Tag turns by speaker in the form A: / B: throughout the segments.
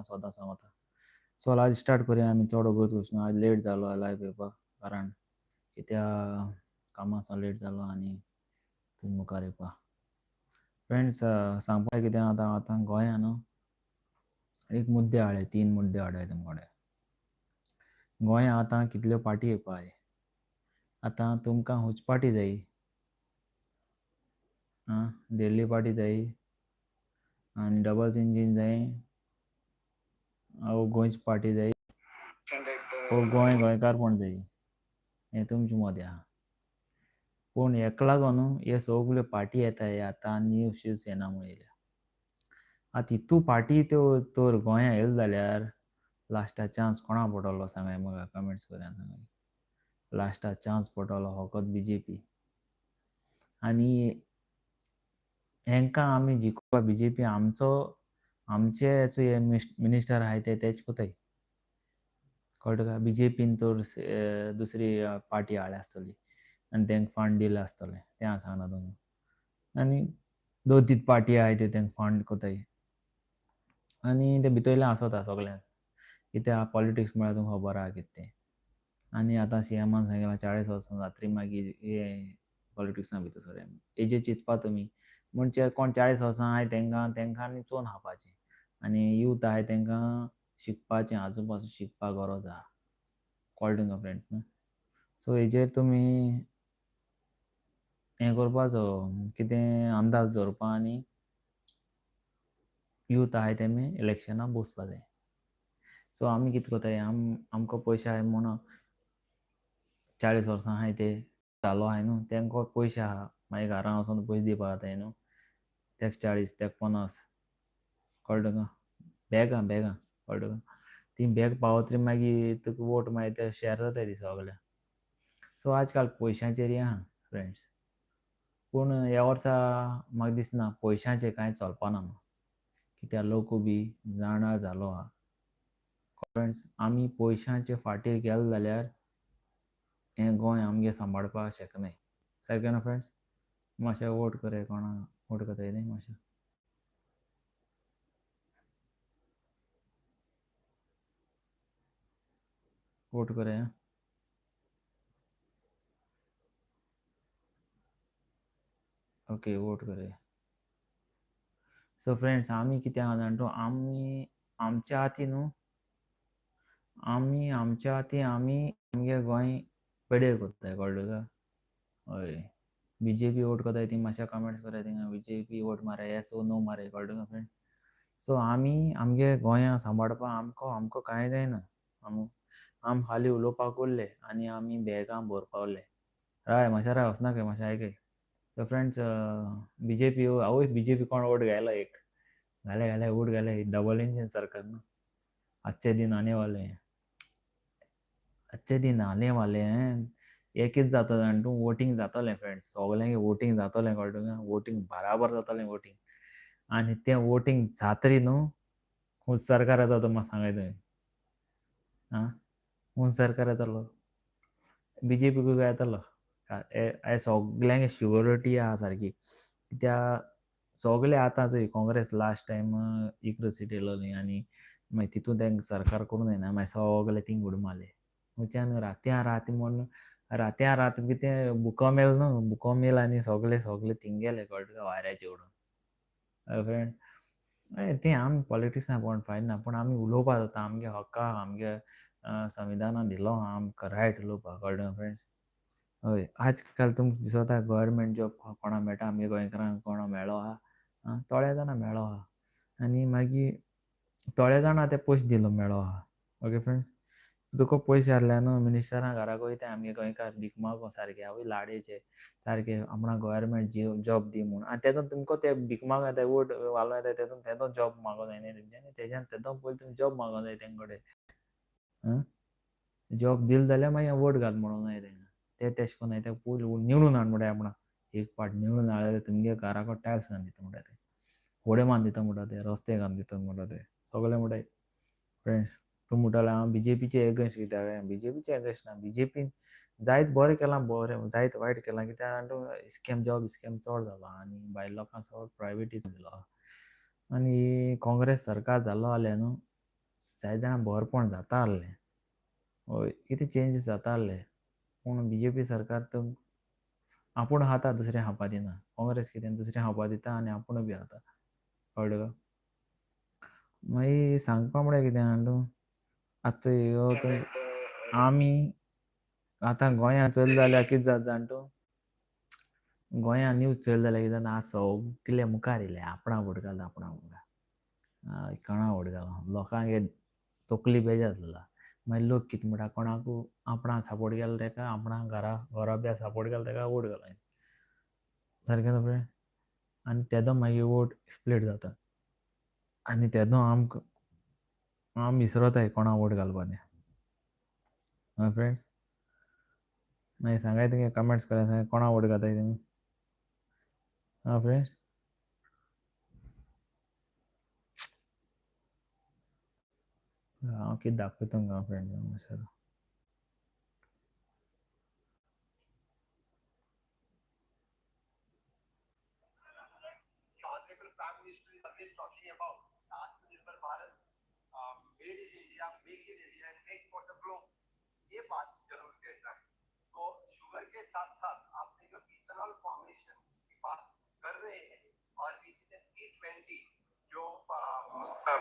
A: हांव सदांच वता. चल आज स्टार्ट करुया आमी चड वगत वचना. आज लेट जालो लायव्ह येवपाक कारण कित्या कामां लेट जालो आनी तुमी मुखार येवपाक. फ्रेंड्स सांगपाक कितें आतां गोंया न्हू एक मुद्दे हाडले, 3 मुद्दे हाडले तुमकोडे. गोंया आतां कितल्यो पार्टी येवपाय. आतां तुमकां हुंच पार्टी जायी. दिल्ली पार्टी जायी आनी डबल इंजीन जायी वो गोंयची पार्टी जायी वो गोंय गोंयकारपण जायी. हें तुमचें मत आहा. पूण हेका लागून हे सगल्यो पार्टी येताय आतां न्यू शिवसेना म्हूण येयल्या. आतां हितू पार्टी त्यो तर गोंया येयल्यो जाल्यार लास्टा चान्स कोणा पडटलो सांगाय म्हाका कमेंट्स करून सांगाय. लास्टा चान्स पडटलो फकत बीजेपी. आनी हेंकां आमी जिखोवपा बीजेपी आमचे हे मिनिस्टर आहाय ते तेच कोताय. कळटा काय. बीजेपीन तर दुसरी पार्टी हाडल्या आसतली आनी तेंका फंड दिले आसतले तें हांव सांगना तुमकां. आनी 2-3 पार्टी आहाय त्यो तेंका फंड कोताय. आनी ते भितरले आसोता सगळ्यांक. कित्याक पॉलिटिक्स म्हळ्यार तुमकां खबर आहा कितें तें. आनी आतां सीएमान सांगलां 40 वर्सां जातरी मागीर हे पॉलिटिक्सां भितर सरया. हेजेर चिंतपा तुमी. म्हणजे कोण 40 वर्सां आहाय तेंकां चोवन खावपाचें. आनी यूथ आहाय तेंकां शिकपाचें आजू पासून शिकपाक गरज आहा. कळ्ळें तुमकां फ्रेंड्स न्हू. सो हेजेर तुमी हें करपाचो कितें अंदाज दवरपा आनी यूथ आहाय तेमी इलेक्शनाक बसपा जाय. सो आमी कितें कोताय आमकां पयशे आहाय म्हूण 40 वर्सां आहाय ते जालो आहाय न्हू तेंको पयशे आहा. मागीर घरां वचोन पयशे दिवपा जाताय न्हू. तेका 40 तेका 50 कळ्ळें तुका. बॅगां कळ्ळें तुका. ती बॅग पावतरी मागीर तुका वोट मागीर ते शॅर जाताय ते सगले. सो आज काल पयशांचेर हें आहा फ्रेंड्स. पूण ह्या वर्सा म्हाका दिसना पयशांचेर कांय चलपाना म्हणून. कित्याक लोकूय बी जाणा जालो आहा. फ्रेंड्स आमी पयशांचे फाटीर गेले जाल्यार हें गोंय आमगे सांबाळपाक शकनाय. सारकें न्हू फ्रेंड्स. मातशें वोट करात कोणाक वोट कोताय तें मातशें. वोट कराय आं. ओके वोट कराय. सो फ्रेंड्स आमी कितें आहा जाणा तूं आमी आमच्या हातीन न्हू आमी आमच्या हातीन आमी आमगे गोंय पेडेर कोत्ताय. कळ्ळें तुका. हय. बीजेपी वोट कोताय ती मातशें कमेंट्स कराय थिंगां. बीजेपी वोट माराय येस वो नो माराय. कळ्ळें तुका फ्रेंड्स. सो आमी आमगे गोंया सांबाळपा आमकां कांय जायना. आम खाली उलोवपाक उरले आनी आमी बॅगां भरपा उरले. राय मातशें राय वचनाका मातशें आयकय. सो फ्रेंड्स बीजेपी आवय बीजेपी कोण वोट घायला एक. घाले वोट घाले डबल इंजीन सरकार न्हू. अच्छे दिन आने वाले हैं. अच्छे दिन आने वाले हैं. हें कितें जाता जाणा तूं वोटींग जातलें फ्रेंड्स. सगल्यांगे वोटींग जातलें कळ्ळें तुका. वोटींग बराबर जातलें वोटींग. आनी तें वोटींग जातरी न्हू खूंय सरकार येता तो म्हाका सांगाय तुमी. खूंय सरकार येतलो. बीजेपीकूच येतलो. हे सगल्यांगे श्युअरिटी आहा सारकी. कित्याक सगले आतां चोय काँग्रेस लास्ट टायम इकरा सीट येयलोलीं आनी मागीर तितून तेंकां सरकार करूं जायना मागीर सगले थिंग उडी मारले. वयच्यान रातया रात म्हूण रातया रात कितें बुकोमेल न्हू बुकोमेल आनी सगले थिंग गेले कळ्ळें तुका वाऱ्याचेर उडोवन. हय फ्रेंड. तें आमी पॉलिटिक्सां पळोवन फायदो ना. पूण आमी उलोवपा जाता आमगे हक्क आहा आमगे संविधानान दिलो आहा आमकां रायट उलोवपाक. कळ्ळें तुका फ्रेंड्स. हय. आज काल तुमकां दिसोता गव्हर्मेंट जॉब कोणा मेळटा आमगे गोंयकारांक कोणा मेळ्ळो आहा. थोड्या जाणां मेळ्ळो आहा. आनी मागीर थोड्या जाणां ते पयशे दिलो मेळ्ळो आहा. Okay friends. तुका पयशे आहल्यार न्हू मिनिस्टरां घराक वयताय आमगे गोंयकार भीक मागों सारके आवय लाडेचे सारके आपणाक गव्हर्मेंट जॉब दी म्हूण. आनी तेदोन तुमकां ते भीक मागो येताय वोट घालूं येताय तेदोन जॉब मागों जाय न्ही तेंच्यांनी. तेदोन पयलीं तुमी जॉब मागों जाय तेंचे कडेन. जॉब दिलो जाल्यार मागीर वोट घाल म्हणूं जाय तेंकां. ते तेशें कोन्नाय ते पयलीं निवडून हाड म्हणटाय आपणाक. एक पाट निवडून हाडल्यार तुमगे घराको टॅक्स घालून दिता म्हणटा ते. व्हडे मान दिता म्हणटा ते. रस्ते घालून दिता म्हणटा ते. सगले म्हणटाय. फ्रेंड्स तूं म्हणटले हांव बीजेपीचे एगेन्स्ट कित्याक बीजेपीचे एगेन्स्ट ना. बीजेपीन जायत बरें केलां जायत वायट केलां कित्याक जाणा तूं जॉब स्कॅम चड जाला आनी भायल्या लोकांक सगळो प्रायवेटीझम दिलो आहा. आनी काँग्रेस सरकार जालो जाल्यार न्हू जाय जाणां भरपण जाता आहलें. हय कितें चेंजीस जाता आहले. पूण बीजेपी सरकार तर आपूण खाता दुसऱ्या खावपा दिना. काँग्रेस कितें दुसऱ्या खावपा दिता आनी आपूण बी खाता. कळ्ळें तुका? मागीर सांगपा म्हळ्यार कितें जाणा तूं, आतां ह्यो आमी आतां गोंयां चल जाल्यार कितें जाता जाणा तूं, गोंयां न्यूज चल जाल्यार कितें जाता आज सगले मुखार येयले. आपणा वोट घाल, आपणा वोट घाल. कोणा वोट घाल. लोकांक हे तकली बेजार जाला. मागीर लोक कितें म्हणटा कोणाकू आपणा सपोर्ट केलो तेका आपणा घरा बी सपोर्ट केलो तेका वोट घालय. सारकें न्हू फ्रेंड्स? आनी तेदो मागीर वोट स्प्लीट जाता. आनी तेदो आम विसरताय कोणा वोट घालपा तें. फ्रेंड्स? मागीर सांगाय तुमगे कमेंट्स कराय सांगाय कोणा वोट घाताय तुमी. फ्रेंड्स? हांव कितें दाखयता तुमकां फ्रेंड्स मातशें.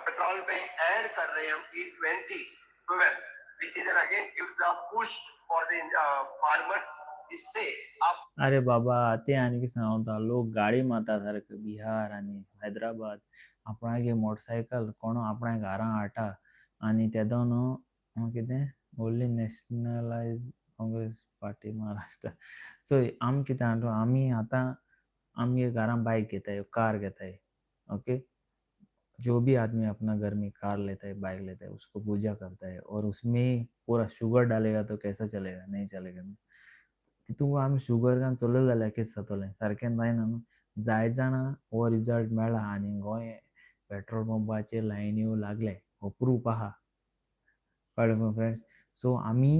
A: पेट्रोल पे ऐड कर रहे हैं हम E20 fuel which is again gives a push for the farmers. इससे आप अरे बाबा ते आनी सांगता लोक गाडी मारता सारके बिहार आनी हैदराबाद आपणागे मोटरसायकल कोण आपणा घरां हाडटा आनी तेदो न्हू कितें only nationalised Congress party Maharashtra. So आमी कितें जाणा आमी आतां आमगे घरां बायक घेताय कार घेताय. ओके, जो भी आदमी अपना घर में कार लेता है बाइक लेता है उसको पूजा करता है और उसमें पूरा शुगर डालेगा तो कैसा चलेगा, नहीं चलेगा. तितूंक आमी शुगर घालून चलयलें जाल्यार कितें जातलें, सारकें जायना न्हू. जाय जाणां हो रिजल्ट मेळ्ळा आनी गोंय पेट्रोल पंपाचेर लायन्यो लागले हो प्रूफ आहा. कळ्ळें न्हू फ्रेंड्स? सो आमी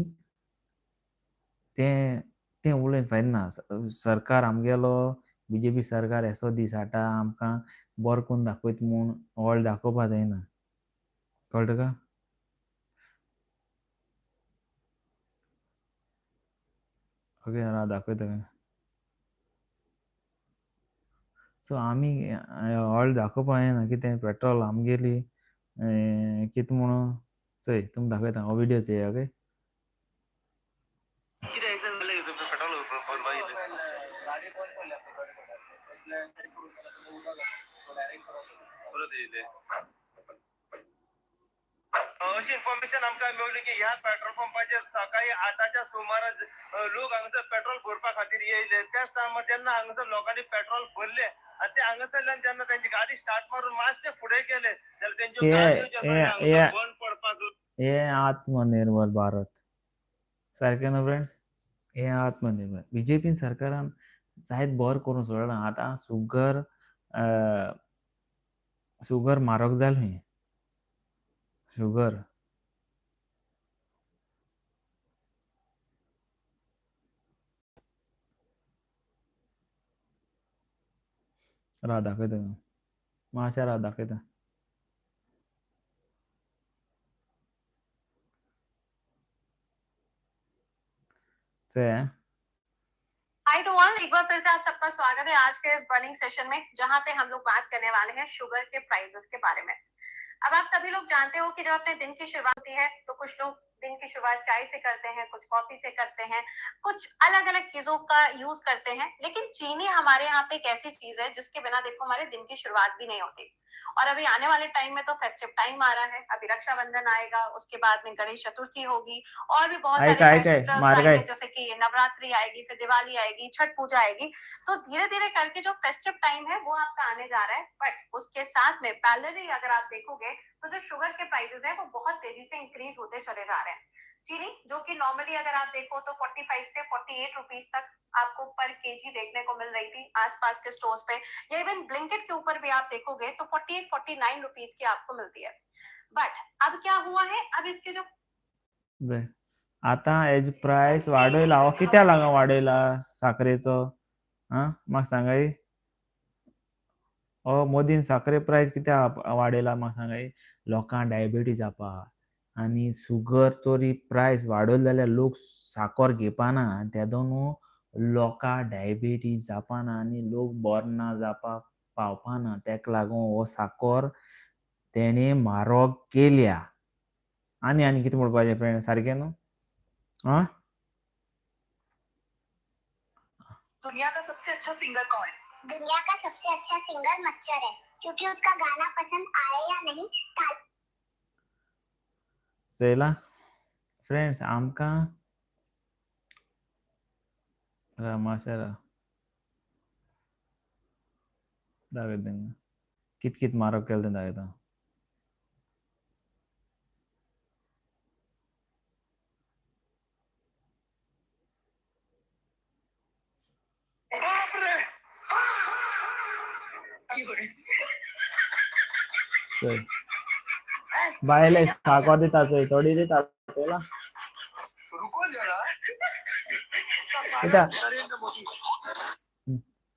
A: तें उलयन फायदो ना. सरकार आमगेलो बीजेपी सरकार असो दीस हाडटा आमकां बरो करून दाखयता म्हूण व्हड दाखोवपा जायना. कळ्ळें तुका? ओके राव दाखयता. सो आमी व्हड दाखोवपा जायना कितें पेट्रोल आमगेली कितें म्हणून चोय तुमकां दाखयता हो व्हिडिओ चोय. ओके अशी इन्फॉर्मेशन आमकां मेळ्ळी की ह्या पेट्रोल पंपाचेर सकाळी 8च्या सुमारास लोक हांगासर पेट्रोल भरपा खातीर येयले. त्याच टायमार जेन्ना हांगासर लोकांनी पेट्रोल भरले आनी ते हांगासरल्यान जेन्ना तांची गाडी स्टार्ट मारून मातशे फुडें गेले जाल्यार तेंच्यो गाडयो ज्यो बंद पडपाक. हे आत्मनिर्भर भारत. सारकें न्हू फ्रेंड्स? हे आत्मनिर्भर बीजेपी सरकारान जायत बरें करून सोडलां. आतां शुगर म्हारग जाली. शुगर राव दाखयता मातशें राव दाखयता.
B: हाय टू ऑल, एक बार फिर से आप सबका स्वागत है आज के इस बर्निंग सेशन में, जहां पे हम लोग बात करने वाले हैं शुगर के प्राइसेस के बारे में. अब आप सभी लोग जानते हो कि जब अपने दिन की शुरुआत होती है तो कुछ लोग दिन की शुरुआत चाय से करते हैं, कुछ कॉफी से करते हैं, कुछ अलग अलग चीजों का यूज करते हैं. लेकिन चीनी हमारे यहाँ पे एक ऐसी चीज है जिसके बिना देखो हमारे दिन की शुरुआत भी नहीं होती. और अभी आने वाले टाइम में तो फेस्टिव टाइम आ रहा है. अभी रक्षाबंधन आएगा, उसके बाद में गणेश चतुर्थी होगी और भी बहुत सारे फेस्टिवल्स आएंगे, जैसे कि नवरात्रि आएगी, फिर दिवाली आएगी, छठ पूजा आएगी. तो धीरे धीरे करके जो फेस्टिव टाइम है वो आपका आने जा रहा है. बट उसके साथ में पैरेलली अगर आप देखोगे तो जो शुगर के प्राइसेस है वो बहुत तेजी से इंक्रीज होते चले जा रहे हैं. चीनी जो कि नॉर्मली अगर आप देखो तो 45 से 48 रुपीज तक आपको पर केजी देखने को मिल रही थी आसपास के स्टोर्स पे, या इवन ब्लिंकिट के ऊपर भी आप देखोगे तो 48-49 रुपीज की आपको मिलती है. बट अब क्या हुआ है, अब इसके जो
A: आता हेज प्राइस वाडयला हो कित्या लागून वाडयला साखरेचो म्हाका सांगाय. मोदीन साखरे प्रायस कित्याक वाडयला म्हाका सांगाय. लोकांक डायबिटीज जावपा आनी शुगर तरी प्रायस वाडयली जाल्यार लोक साखर घेवपाना आनी तेदो न्हू लोकांक डायबिटीज जावपाना आनी लोक बरो ना जावपाक पावपाना. तेका लागून हो साखर तेणे म्हारग केल्या. आनी कितें म्हणपाचें फ्रेंड, सारकें न्हू? आं?
B: दुनिया का सबसे अच्छा सिंगर कौन है? दुनिया का सबसे अच्छा सिंगर मच्छर है, क्योंकि उसका गाना पसंद आए या नहीं
A: चयला फ्रेंड्स, आमकां मातशें राव दाखयता तेंका कित म्हारग केला तें दाखयता. चय बायले साखर दिता चय, थोडी दिता चयला.
B: रुको जरा
A: कित्याक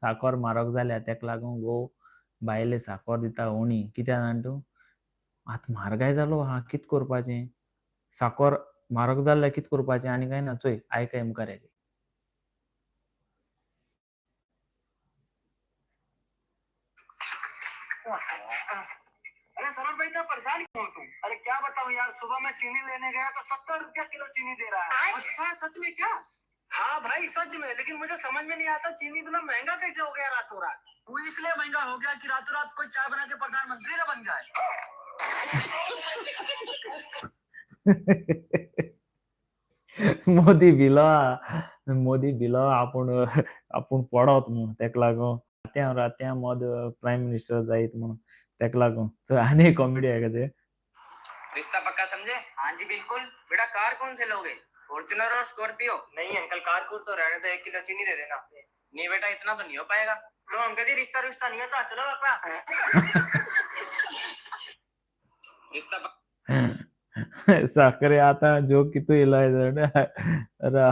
A: साखर म्हारग जाल्या तेका लागून बायले साखर दिता उणी. कित्याक जाणा तूं? आतां म्हारगाय जालो आहा, कितें करपाचें? साखर म्हारग जाल्यार कितें करपाचें? आनी कांय ना. चोय आयकय मुखार आयकय.
B: अरे सरोज भाई, इतना परेशान क्यों हो तुम? अरे क्या बताऊं यार, सुबह मैं चीनी लेने गया तो 70 रुपया किलो चीनी दे रहा है। अच्छा, सच में क्या? हाँ भाई, सच में। लेकिन मुझे समझ में नहीं आता चीनी इतना महंगा कैसे हो गया रातों रात। वो इसलिए महंगा हो गया कि रातों रात कोई चाय बना के प्रधानमंत्री ना बन जाए।
A: मोदी भिलो आपूण पडत म्हणून. तेका लागून रात्यां मोद प्रायम मिनिस्टर जायत म्हणून. तेका लागून. चल आनी एक कॉमेडी आयकचे.
B: रिश्ता पक्का समझे? हाँ जी बिल्कुल। बेटा, कार कौन से लोगे? फॉर्च्यूनर और स्कॉर्पियो? नहीं अंकल, कार तो रहने दो, 1 किलो चीनी दे देना। नहीं बेटा, इतना तो नहीं हो पाएगा। तो अंकल जी, रिश्ता नहीं होता, चलो पापा। रिश्ता
A: साखरे आता जोक कितू इलाय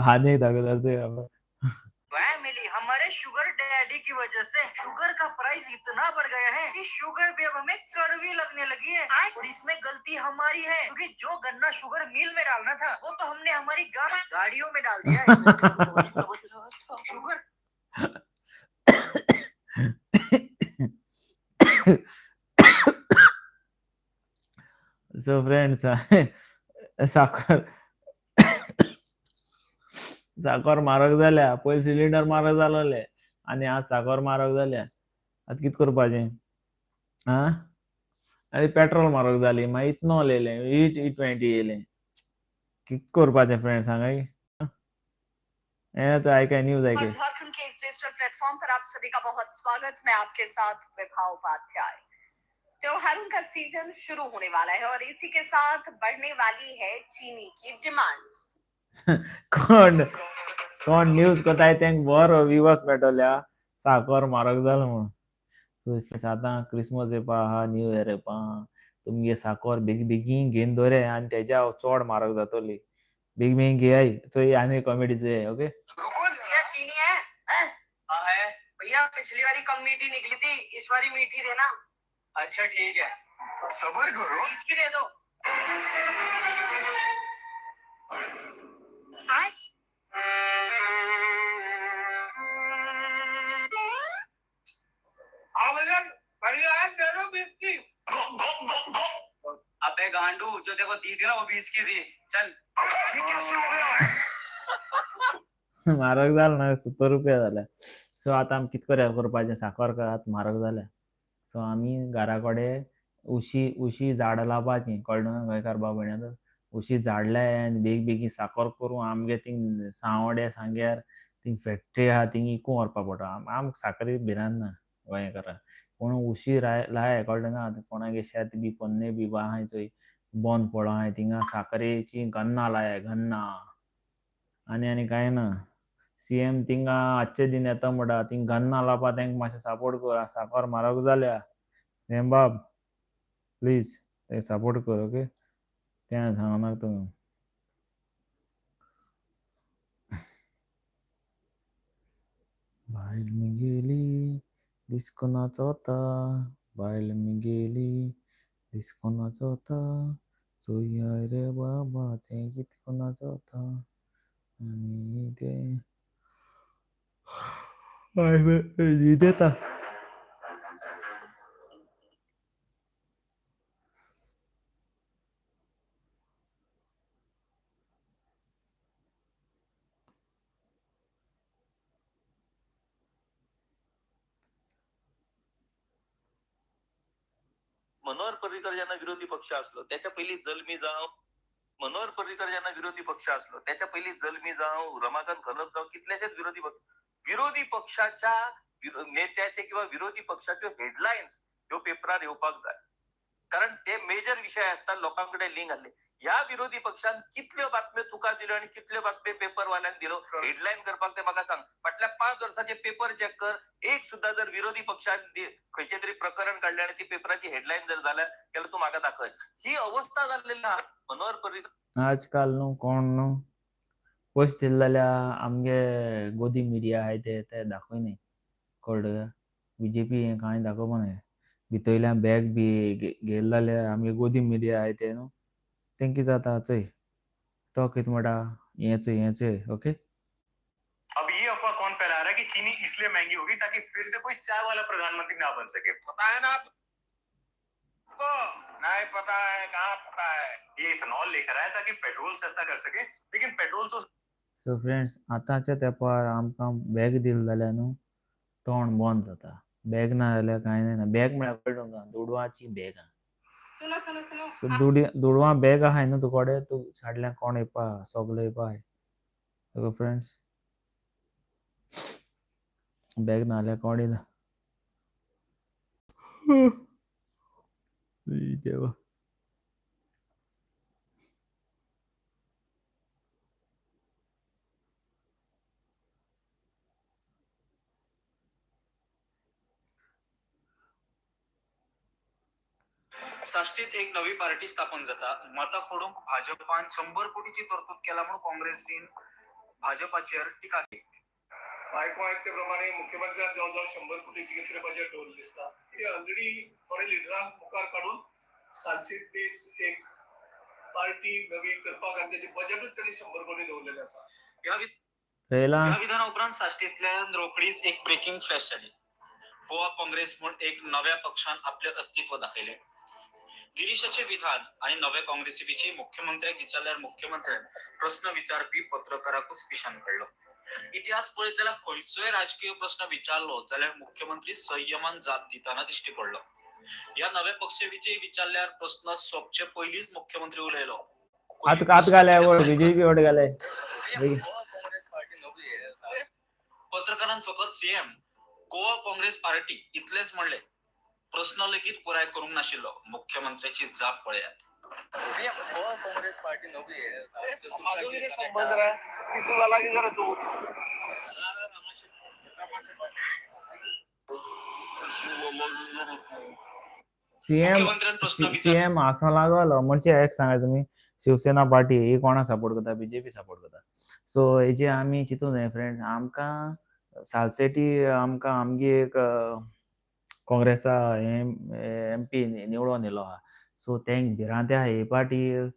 A: हानी दाखवताचे.
B: मिली हमारे शुगर डैडी की वजह से शुगर का प्राइस इतना बढ़ गया है कि शुगर भी अब हमें कड़वी लगने लगी है। और इसमें गलती हमारी है, क्योंकि जो गन्ना शुगर मिल में डालना था वो तो हमने हमारी गाड़ियों में डाल दिया है। तो वही समझ रहा था शुगर।
A: सो फ्रेंड्स, साखर म्हारग जाल्या. पयलीं सिलिंडर म्हारग जालोले आनी आज साखर म्हारग जाल्या. आतां कितें करपाचें? आं? आनी पेट्रोल म्हारग जाली, मागीर इथनॉल येयलें, E20 येयलें. कितें करपाचें फ्रेंड्स सांगाय? हें आयकय न्यूज आयकय.
B: झारखंड के इस डिजिटल प्लेटफॉर्म पर आप सभी का बहुत स्वागत। मैं आपके साथ विभा उपाध्याय। त्योहारों का सीजन शुरू होने वाला है और इसी के साथ बढ़ने वाली है चीनी की डिमांड।
A: कोण न्यूज कोताय तेंक बरो व्यूवर्स मेळटल्या. साखर म्हारग जाला म्हणून. सो फ्रेंड्स, आतां क्रिसमस येवपा आहा, न्यू इयर येवपा आहा. तुमगे साखर बेगीन घेवन दवरे आनी तेज्या चड म्हारग जातली. बेगीन घेयाय. चोय आनी कॉमेडी चोय, ओके?
B: भैया चीनी है? हाँ है भैया, पिछली बारी कम मीठी निकली थी, इस बारी मीठी देना। अच्छा ठीक है, सबर करो। 20 की दे दो। अबे गांडू, जो देखो दी थी ना वो 20 की थी। चल। ये कैसे हो गया?
A: म्हारग जालें ना, 70 रुपया जाल्या. सो आतां आमी कितें करपाचें? साखर आतां म्हारग जाल्या. सो आमी घरा कडेन उशी झाडां लावपाचीं. कळ्ळें न्हू गोंयकार भाव भयणां? उशी झाड लाय आनी बेगीन साखर करून आमगे थिंग सांवड्या सांग्यार थिंग फॅक्टरी आहा थिंग विकूं व्हरपा पडटा. आमकां साखरेक भिरांत ना गोंयकारांक. पूण उशी लाय, कळ्ळें ना? कोणागे शेत बी पोन्ने बी आहाय चोय बोंद पडो आहाय थिंगा साखरेचीं गन्ना लाय, गन्ना. आनी कांय ना. सीएम थिंगा आजचे दिन येता म्हणटा थिंग गन्ना लावपा तेंका मातशें सपोर्ट कर. साखर म्हारग जाल्या. सीएम बाब, प्लीज तेका सपोर्ट कर, ओके? तें सांगनाका तुमी. बायल गेली डिस्को नाचवता बायल मी गेली डिस्को नाचवता चोया रे बाबा ते कितको नाचवता आणि ते देता
C: मनोहर पर्रीकर ज्यांना विरोधी पक्ष असलो त्याच्या पहिली जलमी जाव मनोहर पर्रीकर ज्यांना विरोधी पक्ष असलो त्याच्या पहिली जलमी जाव रमाकांत खलपजाव कितल्याशेच विरोधी पक्षाच्या नेत्याचे किंवा विरोधी पक्षाचे हेडलाईन्स ह्यो पेपरार येवपाक जाय कारण ते मेजर विषय असतात लोकांकडे लिंक आले ह्या विरोधी पक्षान कितल्यो बातम्यो तुका दिल्यो आणि कितल्यो बातम्यो पेपरवाल्यांक दिलो हेडलाईन करपाक ते म्हाका सांग फाटल्या 5 वर्साचे पेपर चेक कर एक सुद्धा जर विरोधी पक्षान खंयचे तरी प्रकरण काढले आणि ती पेपराची हेडलाईन जर झाल्या त्याला तू म्हाका दाखय ही अवस्था जाल्लेली मनोहर पर्रीकर
A: आजकाल न्हू कोण न्हू पयस दिले जाल्यार आमगे गोदी मिडिया आहाय ते दाखयनाय कळ्ळें बीजेपी हें कांय दाखोवपा न्हय भितरल्यान बॅग बी घेतले जाल्यार आमगे गोदी मिडिया आहाय ते न्हू तें कितें जाता चोय तो कितें म्हणटा हें चोय ओके
C: अब ये अफवाह कौन फैला रहा है कि चीनी इसलिए महंगी होगी ताकि फिर से कोई चाय वाला प्रधानमंत्री ना बन सके पता है ना आपको नहीं पता है कहाँ पता है ये इथेनॉल लेकर आया ताकि पेट्रोल सस्ता कर सके लेकिन पेट्रोल तो
A: सो फ्रेंड्स आतांच्या तेंपार आमकां बॅग दिली जाल्यार न्हू तोंड बंद जाता बॅग ना जाल्यार कांय ना बॅग म्हळ्यार कळ्ळें तुमकां दुडवाची बॅग सो दुडवां बॅग आहाय न्हू तुका कडेन तूं फाटल्यान कोण येवपा सोगलो येवपा ओके फ्रेंड्स बॅग ना जाल्यार कोण येना देवा
C: साष्टीत एक नवी पार्टी स्थापन जाता मता फोडूंक भाजपान 100 कोटीची तरतूद केला म्हणून काँग्रेसीन भाजपाचेर टिका केली आयको आयकते प्रमाणे मुख्यमंत्र्यान जवळजवळ 100 कोटीची कितें बजेट दवरलें दिसता ते ऑलरेडी थोडे लिडरांक मुखार काडून सालसीत बेस एक पार्टी नवी करपाक आनी तेजे बजेटूच त्यांनी 100 कोटी दवरलेले आसा या विधाना उपरांत साश्टींतल्यान रोखडीच एक ब्रेकिंग फ्लॅश जाली गोवा काँग्रेस म्हणून एक नव्या पक्षान आपले अस्तित्व दाखयले गिरीशाचे विधान आणि नव्या काँग्रेसी विशीं मुख्यमंत्र्याक विचारल्यार मुख्यमंत्र्यान प्रश्न विचारपी पत्रकाराकूच पिशान पडलो इतिहास पळयत जाल्यार खंयचोय राजकीय प्रश्न विचारलो जाल्यार मुख्यमंत्री संयमान जाप दिताना दिश्टी पडलो या नव्या पक्षाविशीं विचारल्यार प्रश्न सोंपचे पयलींच मुख्यमंत्री उलयलो
A: आत घाले बीजेपी वोट घाले
C: काँग्रेस पार्टी नवी पत्रकारान फकत सीएम गोवा काँग्रेस पार्टी इतलेच म्हणले प्रश्न लेगीत पुराय करूंक नाशिल्लो मुख्यमंत्र्याची जाप पळयात सीएम गोवा काँग्रेस पार्टी नवी
A: सीएम असं लागलो म्हणजे एक सांगा तुम्ही शिवसेना पार्टी ही कोणा सपोर्ट करता बीजेपी सपोर्ट करता सो हेजे आमी चिंतूं जाय फ्रेंड्स आमकां सालसेटी आमकां आमगे एक काँग्रेसा एमपी निवडून येयलो आहा सो तेंक भिरांते आहा ही पार्टी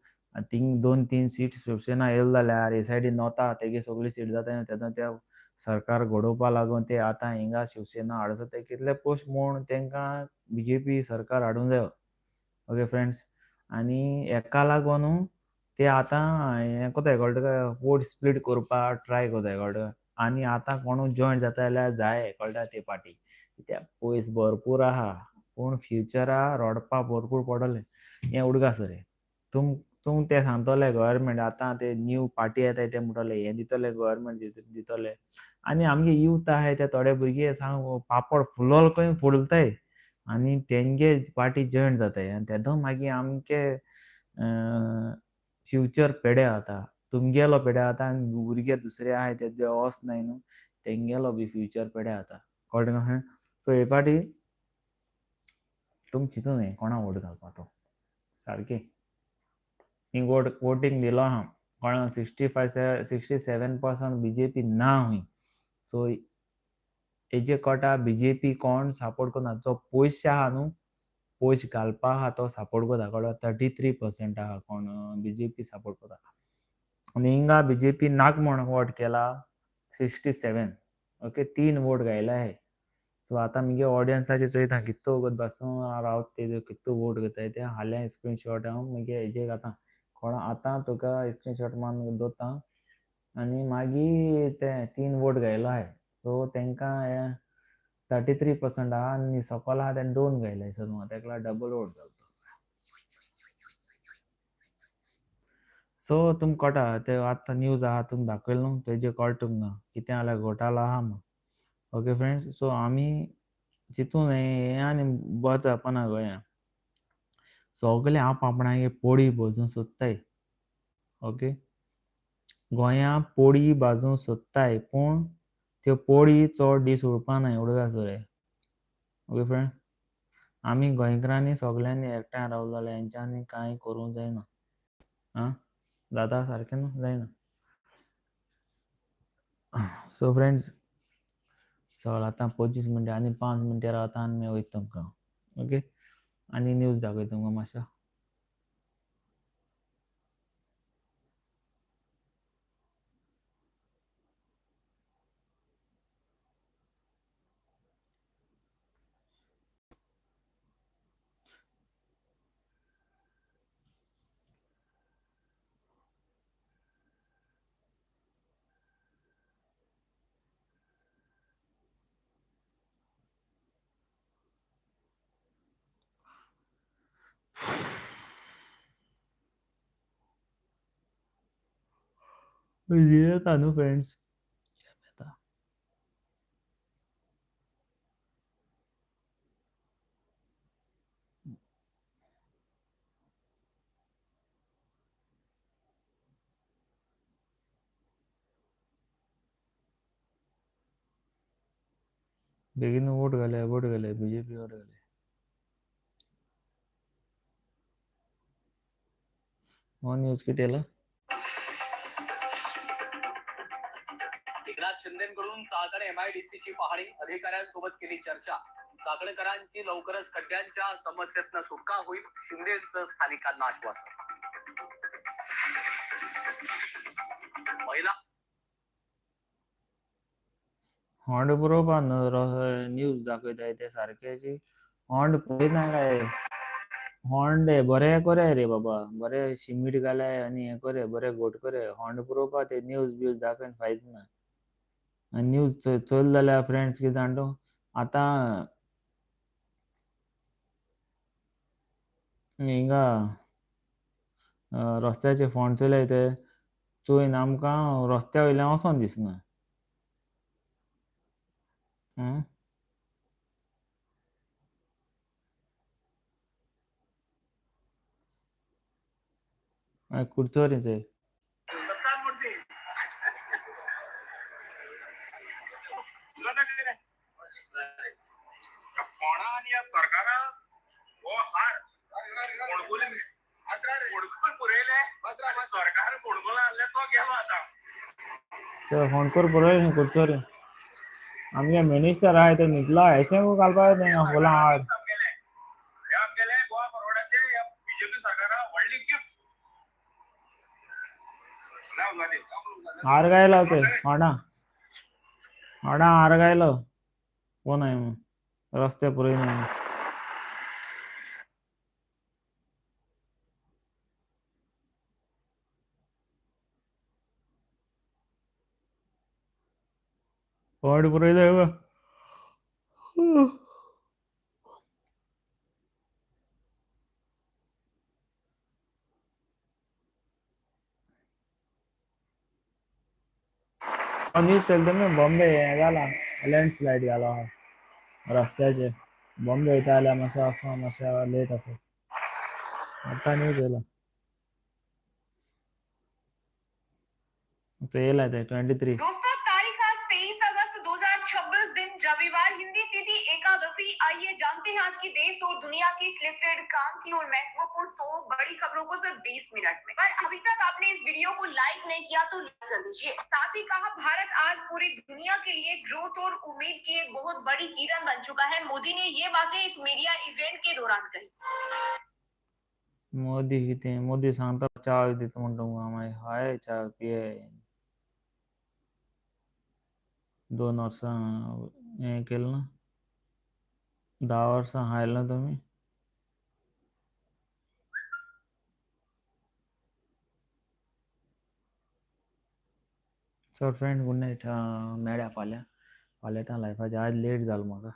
A: थिंग 2-3 सीट शिवसेना येयलो जाल्यार हे सायडीन नॉता तेगे सगळी सीट जाता तेन्ना त्या सरकार घडोवपा लागून ते आतां हिंगा शिवसेना हाडूं ते कितले पोस्ट म्हूण तेंकां बीजेपी सरकार हाडूंक जायो ओके फ्रेंड्स आनी हेका लागून ते आतां हें कोताय कळटा वोट स्प्लीट करपाक ट्राय कोताय कळटा आनी आतां कोणूय जॉयन जाता जाल्यार जाय कळटा ती पार्टी कित्याक पयस भरपूर आहा पूण फ्युचरा रोडपा भरपूर पडले हें उडगास रे तुम ते सांगतले गव्हर्मेंट आतां ते न्यू पार्टी येताय ते म्हणटले हें दितले गव्हर्मेंट दितले आनी आमगे यूथ आहाय ते थोडे भुरगे सांग पापड फुलोल खंय फुडलताय आनी तेंगे पार्टी जॉयन जाताय आनी तेदो मागीर आमचे फ्युचर पेड्या जाता तुमगेलो पेड्या जाता आनी भुरगे दुसरे आहाय ते वचनाय न्हू तेंगेलो बी फ्युचर पेड्या जाता कळ्ळें तुका सो हे पार्टी तुम चिंतूं न्हय कोणा वोट घालपा तो सारकें हिंग वोटींग दिलो आहा कोणाक 67% बीजेपी ना हूंय सो हेजे कोटा बीजेपी कोण सपोर्ट करना जो पयशे आहा न्हू पयशे घालपा आहा तो सपोर्ट करता कळ्ळो 33% आहा कोण बीजेपी सपोर्ट करता आनी हिंगा बीजेपी नाक म्हण वोट केला 67 ओके 3 वोट घायला हे सो आतां मगे ऑडियन्साचे चोयता कितलो वगत बासून रावत ते कितलो वोट घेताय ते हाल्या स्क्रीनशॉट हांव मगे हेजे घाता कोणा आतां तुका स्क्रीनशॉट मारून दोता आनी मागीर ते 3 वोट घायलो आहाय सो तेंकां 33% आहा आनी सकयल आहा तें 2 घायलाय सो तेका डबल वोट जालो सो तुम कळटा ते आतां न्यूज आहा तुम दाखयल न्हू तेजे कळटा तुमकां कितें जाल्यार घोटालो आहा म्हूण ओके फ्रेंड्स सो आमी चिंतून हें आनी बोर जावपाना गोंया सगळे आपणागे पोळी भोजूंक सोदताय ओके गोंया पोळी भाजूंक सोदताय पूण त्यो पोळी चड दीस उरपाना उडोगासोरे ओके फ्रेंड आमी गोंयकारांनी सगळ्यांनी एकठांय रावलें जाल्यार हेंच्यांनी कांय करूंक जायना आं जाता सारकें न्हू जायना सो फ्रेंड्स चल आतां 25 मिनटां आनी 5 मिनटां रावता आनी मागीर वयता तुमकां ओके आनी न्यूज दाखयता तुमकां मातशें येता न्हू फ्रेंड्स येता बेगीन वोट घाले बीजेपी वोट घाले हो न्यूज किती आला
D: एकनाथ शिंदेकडून चाकण MIDCची पाहणी अधिकाऱ्यांसोबत केली चर्चा चाकणकरांची लवकरच खड्ड्यांच्या समस्येतनं सुटका होईल शिंदेचं स्थानिकांना आश्वासन महिला
A: होंड बरोबर न्यूज दाखयताय ते सारकेची होंड पळयना काय होंड बरे करे रे बाबा बरे शिमीट घालाय आनी हें करे बरे घोट करे होंड बरोवपा ते न्यूज दाखयन फायदो ना न्यूज चोयल जाल्यार फ्रेंड्स कितें जाण तूं आतां हिंगा रस्त्याचे फोंड चोयलाय ते चोयन आमकां रस्त्या वयल्यान वचोन दिसना कुर्चोरी ते
C: सरकारान हो हार फोणकूल पुरयले सरकार फोणकूल आणले तो गेलो आता
A: फोणकूर बरय कुर्चोरी आमगे मिनिस्टर आहाय ते न्हिदला हेसे घालपा तेंगा फुलां हार
C: गेले गोवा फॉरवर्डाचे बीजेपी सरकारा व्हडली गिफ्ट
A: हार गायला ते हाडा हार गायलो कोण आहे मग रस्ते पुरयना फोंड पुरयले न्यूज चलता न्हू बॉम्बे हें जाला लँडस्लायड जाला रस्त्याचे बॉम्बे वयता जाल्यार मातशें लेट आसा आतां न्यूज येयला तो येयला ते 23
B: दोस्तों तारीख आज 23 अगस्त 2026 दिन रविवार हिंदी तिथि एकादशी आइए जानते हैं आज की देश और दुनिया की सिलेक्टेड काम की और महत्वपूर्ण 100 बड़ी खबरों को सिर्फ 20 मिनट में। पर अभी तक आपने इस वीडियो को लाइक नहीं किया तो लाइक कर दीजिए। साथ ही कहा, भारत आज पूरी दुनिया के लिए ग्रोथ और उम्मीद की एक बहुत बड़ी किरण बन चुका है। मोदी ने ये बातें एक मीडिया इवेंट के दौरान कही।
A: मोदी किती मोदी सांगता चहा देतो म्हणतो मामाय हाय चहा पिये 2 वर्ष हे केलं ना 10 वर्ष हायल ना तुम्ही सो फ्रेंड गुड नाईट मेळ्या फाल्यां लायफाचे आज लेट जालो म्हाका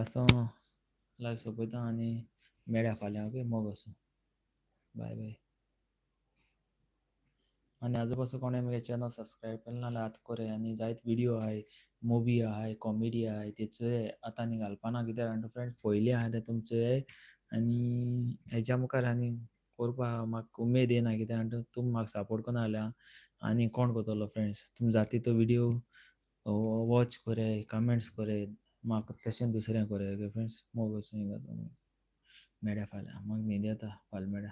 A: असो लायफ सोंपयता आनी मेळ्या फाल्यां ओके मोग असो बाय बाय आणि आजूबाजू कोणें म्हगे चॅनल सबस्क्रायब केलें नाल्यार आतां कोरे आनी जायत व्हिडिओ आहाय मुवी आहाय कॉमेडी आहाय ते चोय आतां आनी घालपाना कित्याक जाणां फ्रेंड पयलीं आहा ते तुमी चोय आनी हेच्या मुखार आनी करपा म्हाका उमेद येना कित्याक जाणां तुमी म्हाका सपोर्ट करना जाल्यार आनी कोण करतलो फ्रेंड्स तुमी जाती तो व्हिडिओ वॉच कोरे कमेंट्स कोरे म्हाका तशें दुसरें कोरे ओके फ्रेंड्स मोग असो मेळ्या फाल्यां म्हाका न्हीद येता फाल्यां मेळ्या